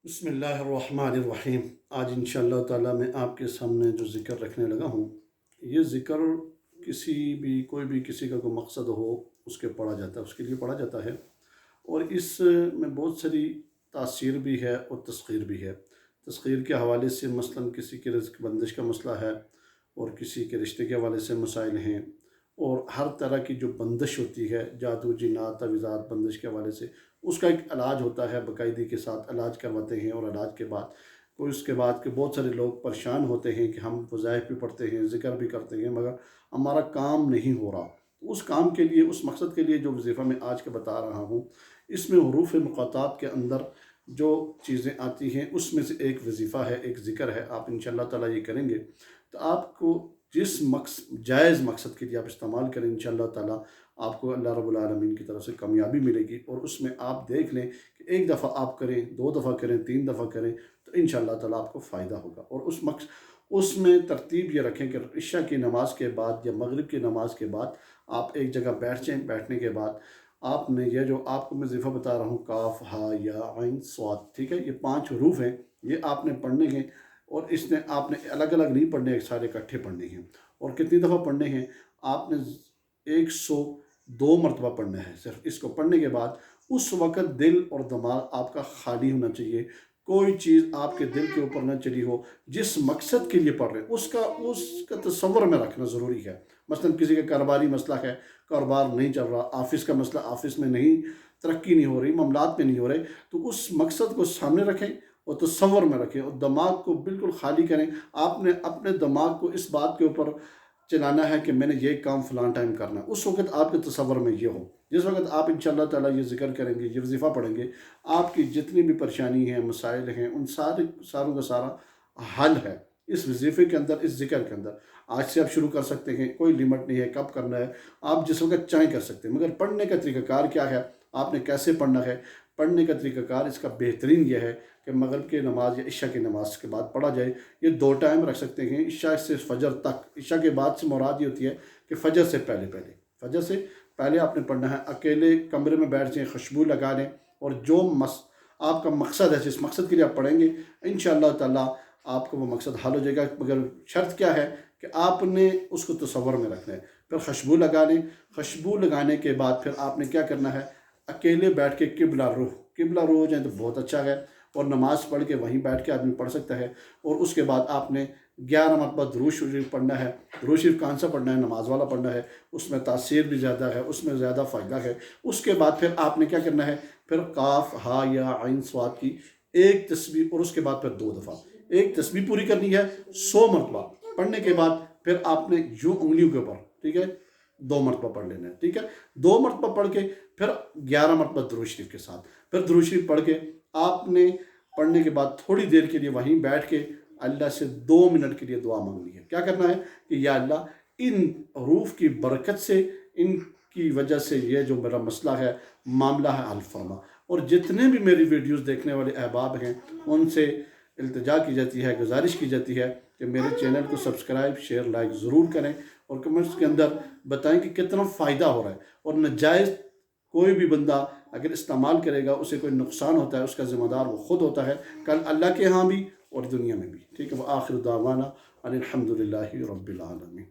بسم اللہ الرحمن الرحیم۔ آج انشاءاللہ تعالیٰ میں آپ کے سامنے جو ذکر رکھنے لگا ہوں، یہ ذکر کوئی بھی کسی کا کوئی مقصد ہو اس کے پڑھا جاتا ہے، اس کے لیے پڑھا جاتا ہے، اور اس میں بہت ساری تاثیر بھی ہے اور تسخیر بھی ہے۔ تسخیر کے حوالے سے مثلاً کسی کے رزق بندش کا مسئلہ ہے، اور کسی کے رشتے کے حوالے سے مسائل ہیں، اور ہر طرح کی جو بندش ہوتی ہے، جادو جنات تعویذات بندش کے حوالے سے اس کا ایک علاج ہوتا ہے، باقاعدگی کے ساتھ علاج کرواتے ہیں، اور علاج کے بعد اس کے بعد کہ بہت سارے لوگ پریشان ہوتے ہیں کہ ہم وظائف بھی پڑھتے ہیں، ذکر بھی کرتے ہیں، مگر ہمارا کام نہیں ہو رہا۔ اس کام کے لیے، اس مقصد کے لیے جو وظیفہ میں آج کے بتا رہا ہوں، اس میں حروف مقاطعات کے اندر جو چیزیں آتی ہیں اس میں سے ایک وظیفہ ہے، ایک ذکر ہے۔ آپ انشاءاللہ تعالیٰ یہ کریں گے تو آپ کو جس جائز مقصد کے لیے آپ استعمال کریں، انشاءاللہ تعالیٰ آپ کو اللہ رب العالمین کی طرف سے کامیابی ملے گی۔ اور اس میں آپ دیکھ لیں کہ ایک دفعہ آپ کریں، 2 دفعہ کریں، 3 دفعہ کریں تو انشاءاللہ تعالیٰ آپ کو فائدہ ہوگا۔ اور اس میں ترتیب یہ رکھیں کہ عشاء کی نماز کے بعد یا مغرب کی نماز کے بعد آپ ایک جگہ بیٹھ جائیں۔ بیٹھنے کے بعد آپ نے یہ جو آپ کو میں وظیفہ بتا رہا ہوں، کاف، ہا، یا عین، صاد، ٹھیک ہے، یہ 5 حروف ہیں، یہ آپ نے پڑھنے ہیں، اور اس نے آپ نے الگ الگ نہیں پڑھنے، ایک سارے اکٹھے پڑھنے ہیں۔ اور کتنی دفعہ پڑھنے ہیں؟ آپ نے 102 مرتبہ پڑھنا ہے۔ صرف اس کو پڑھنے کے بعد اس وقت دل اور دماغ آپ کا خالی ہونا چاہیے، کوئی چیز آپ کے دل کے اوپر نہ چلی ہو۔ جس مقصد کے لیے پڑھ رہے ہیں اس کا تصور میں رکھنا ضروری ہے۔ مثلا کسی کا کاروباری مسئلہ ہے، کاروبار نہیں چل رہا، آفس کا مسئلہ، آفس میں نہیں ترقی نہیں ہو رہی، معاملات میں نہیں ہو رہے، تو اس مقصد کو سامنے رکھیں اور تصور میں رکھیں، اور دماغ کو بالکل خالی کریں۔ آپ نے اپنے دماغ کو اس بات کے اوپر چلانا ہے کہ میں نے یہ کام فلان ٹائم کرنا ہے، اس وقت آپ کے تصور میں یہ ہو۔ جس وقت آپ انشاءاللہ تعالیٰ یہ ذکر کریں گے، یہ وظیفہ پڑھیں گے، آپ کی جتنی بھی پریشانی ہیں، مسائل ہیں، ان ساروں کا سارا حل ہے اس وظیفے کے اندر، اس ذکر کے اندر۔ آج سے آپ شروع کر سکتے ہیں، کوئی لمٹ نہیں ہے کب کرنا ہے، آپ جس وقت چاہیں کر سکتے ہیں۔ مگر پڑھنے کا طریقہ کار کیا ہے، آپ نے کیسے پڑھنا ہے؟ پڑھنے کا طریقہ کار اس کا بہترین یہ ہے کہ مغرب کی نماز یا عشاء کی نماز کے بعد پڑھا جائے۔ یہ 2 ٹائم رکھ سکتے ہیں، عشاء سے فجر تک۔ عشاء کے بعد سے مراد یہ ہوتی ہے کہ فجر سے فجر سے پہلے آپ نے پڑھنا ہے۔ اکیلے کمرے میں بیٹھ جائیں، خوشبو لگا لیں، اور جو آپ کا مقصد ہے، جس مقصد کے لیے آپ پڑھیں گے، انشاءاللہ تعالیٰ آپ کو وہ مقصد حل ہو جائے گا۔ مگر شرط کیا ہے کہ آپ نے اس کو تصور میں رکھنا ہے۔ پھر خوشبو لگا لیں۔ خوشبو لگانے کے بعد پھر آپ نے کیا کرنا ہے؟ اکیلے بیٹھ کے قبلہ رخ ہو جائیں تو بہت اچھا ہے، اور نماز پڑھ کے وہیں بیٹھ کے آدمی پڑھ سکتا ہے۔ اور اس کے بعد آپ نے 11 مرتبہ درود شریف پڑھنا ہے۔ درود شریف کون سا پڑھنا ہے؟ نماز والا پڑھنا ہے، اس میں تاثیر بھی زیادہ ہے، اس میں زیادہ فائدہ ہے۔ اس کے بعد پھر آپ نے کیا کرنا ہے؟ پھر کاف، ہا، یا عین، صاد کی ایک تسبیح، اور اس کے بعد پھر 2 دفعہ ایک تسبیح پوری کرنی ہے 100 مرتبہ پڑھنے کے بعد۔ پھر آپ نے یوں انگلیوں کے اوپر، ٹھیک ہے، 2 مرتبہ پڑھ لینا ہے، ٹھیک ہے۔ 2 مرتبہ پڑھ کے پھر 11 مرتبہ درود شریف کے ساتھ، پھر درود شریف پڑھ کے آپ نے پڑھنے کے بعد تھوڑی دیر کے لیے وہیں بیٹھ کے اللہ سے 2 منٹ کے لیے دعا مانگنی ہے۔ کیا کرنا ہے کہ یا اللہ، ان حروف کی برکت سے، ان کی وجہ سے یہ جو میرا مسئلہ ہے، معاملہ ہے، حل فرما۔ اور جتنے بھی میری ویڈیوز دیکھنے والے احباب ہیں، ان سے التجا کی جاتی ہے، گزارش کی جاتی ہے کہ میرے چینل کو سبسکرائب، شیئر، لائک ضرور کریں، اور کمنٹس کے اندر بتائیں کہ کتنا فائدہ ہو رہا ہے۔ اور ناجائز کوئی بھی بندہ اگر استعمال کرے گا، اسے کوئی نقصان ہوتا ہے، اس کا ذمہ دار وہ خود ہوتا ہے، کل اللہ کے ہاں بھی اور دنیا میں بھی، ٹھیک ہے۔ وآخر دعوانا ان الحمد للہ رب العالمین۔